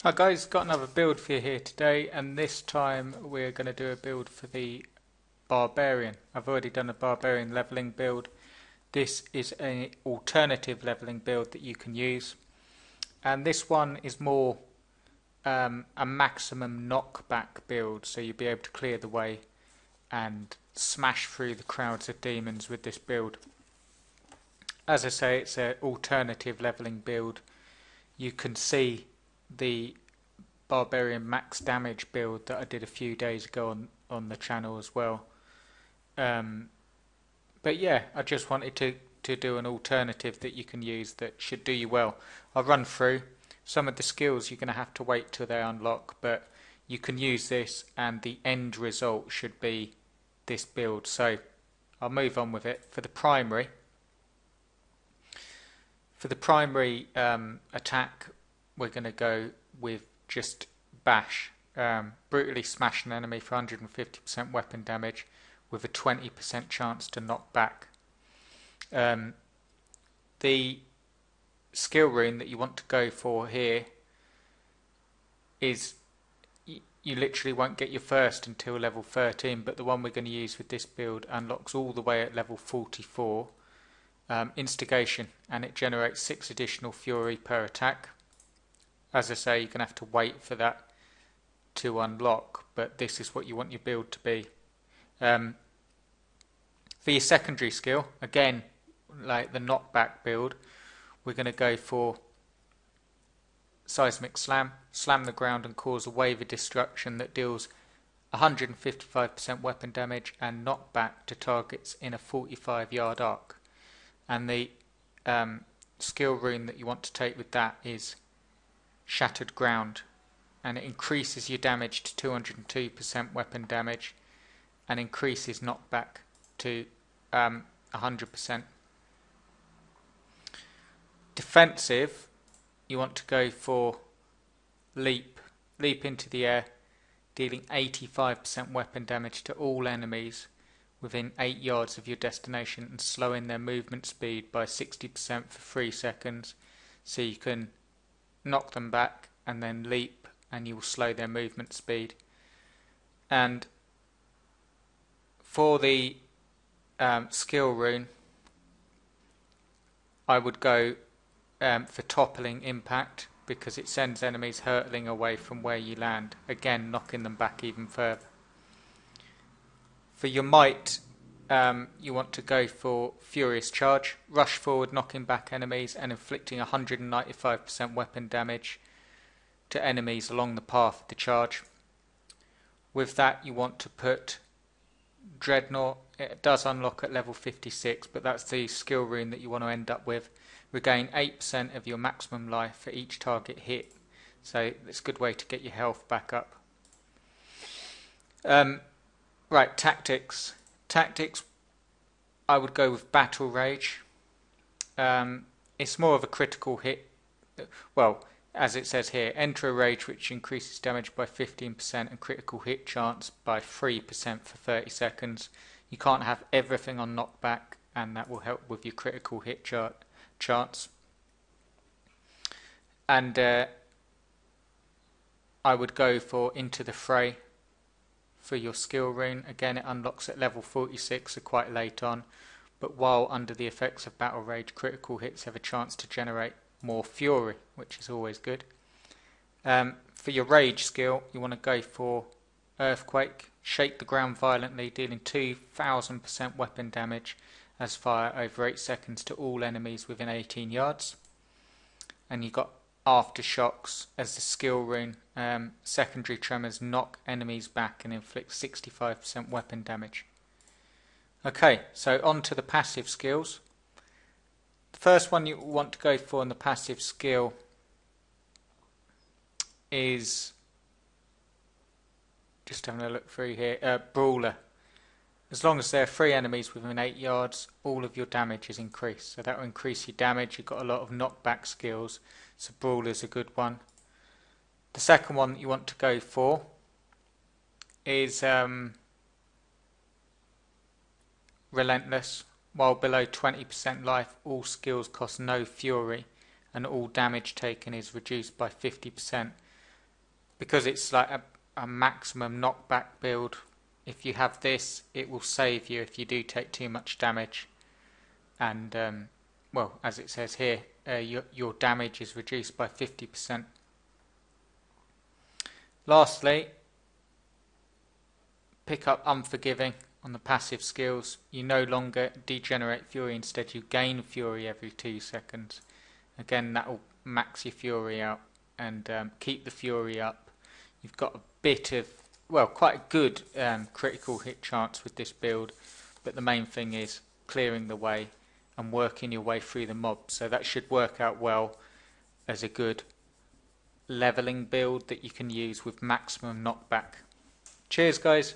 Hi guys, got another build for you here today, and this time we're going to do a build for the Barbarian. I've already done a Barbarian leveling build. This is an alternative leveling build that you can use, and this one is more a maximum knockback build, so you'll be able to clear the way and smash through the crowds of demons with this build. As I say, it's an alternative leveling build. You can see the Barbarian max damage build that I did a few days ago on the channel as well. But yeah, I just wanted to do an alternative that you can use that should do you well. I'll run through some of the skills. You're going to have to wait till they unlock, but you can use this and the end result should be this build. So I'll move on with it. For the primary attack, we're going to go with just bash, brutally smash an enemy for 150% weapon damage with a 20% chance to knock back. The skill rune that you want to go for here is you literally won't get your first until level 13, but the one we're going to use with this build unlocks all the way at level 44. Instigation, and it generates 6 additional fury per attack. As I say, you're going to have to wait for that to unlock, but this is what you want your build to be. For your secondary skill, again, like the knockback build, we're going to go for seismic slam, slam the ground and cause a wave of destruction that deals 155% weapon damage and knockback to targets in a 45-yard arc. And the skill rune that you want to take with that is Shattered Ground, and it increases your damage to 202% weapon damage and increases knockback to 100%. Defensive, you want to go for leap into the air, dealing 85% weapon damage to all enemies within 8 yards of your destination and slowing their movement speed by 60% for 3 seconds, so you can knock them back and then leap and you will slow their movement speed. And for the skill rune, I would go for toppling impact, because it sends enemies hurtling away from where you land, again knocking them back even further. For your might, you want to go for Furious Charge, rush forward, knocking back enemies and inflicting 195% weapon damage to enemies along the path of the charge. With that, you want to put Dreadnought. It does unlock at level 56, but that's the skill rune that you want to end up with. Regain 8% of your maximum life for each target hit, so it's a good way to get your health back up. Right, tactics. Tactics, I would go with Battle Rage. It's more of a critical hit. Well, as it says here, enter a rage which increases damage by 15% and critical hit chance by 3% for 30 seconds. You can't have everything on knockback, and that will help with your critical hit chance. And I would go for Into the Fray for your skill rune. Again, it unlocks at level 46, so quite late on, but while under the effects of Battle Rage, critical hits have a chance to generate more fury, which is always good. For your rage skill, you want to go for Earthquake, shake the ground violently, dealing 2000% weapon damage as fire over 8 seconds to all enemies within 18 yards. And you got Aftershocks as the skill rune. Secondary tremors knock enemies back and inflict 65% weapon damage. Okay, so on to the passive skills. The first one you want to go for in the passive skill is, just having a look through here, Brawler. As long as there are 3 enemies within 8 yards, all of your damage is increased. So that will increase your damage. You've got a lot of knockback skills, so Brawler's a good one. The second one that you want to go for is Relentless. While below 20% life, all skills cost no fury and all damage taken is reduced by 50%. because it's like a maximum knockback build. If you have this, it will save you if you do take too much damage. And well, as it says here, your damage is reduced by 50%. Lastly, pick up Unforgiving on the passive skills. You no longer degenerate Fury, instead you gain Fury every 2 seconds. Again, that will max your Fury out and keep the Fury up. You've got a bit of, well, quite a good critical hit chance with this build, but the main thing is clearing the way and working your way through the mob. So that should work out well as a good leveling build that you can use with maximum knockback. Cheers, guys.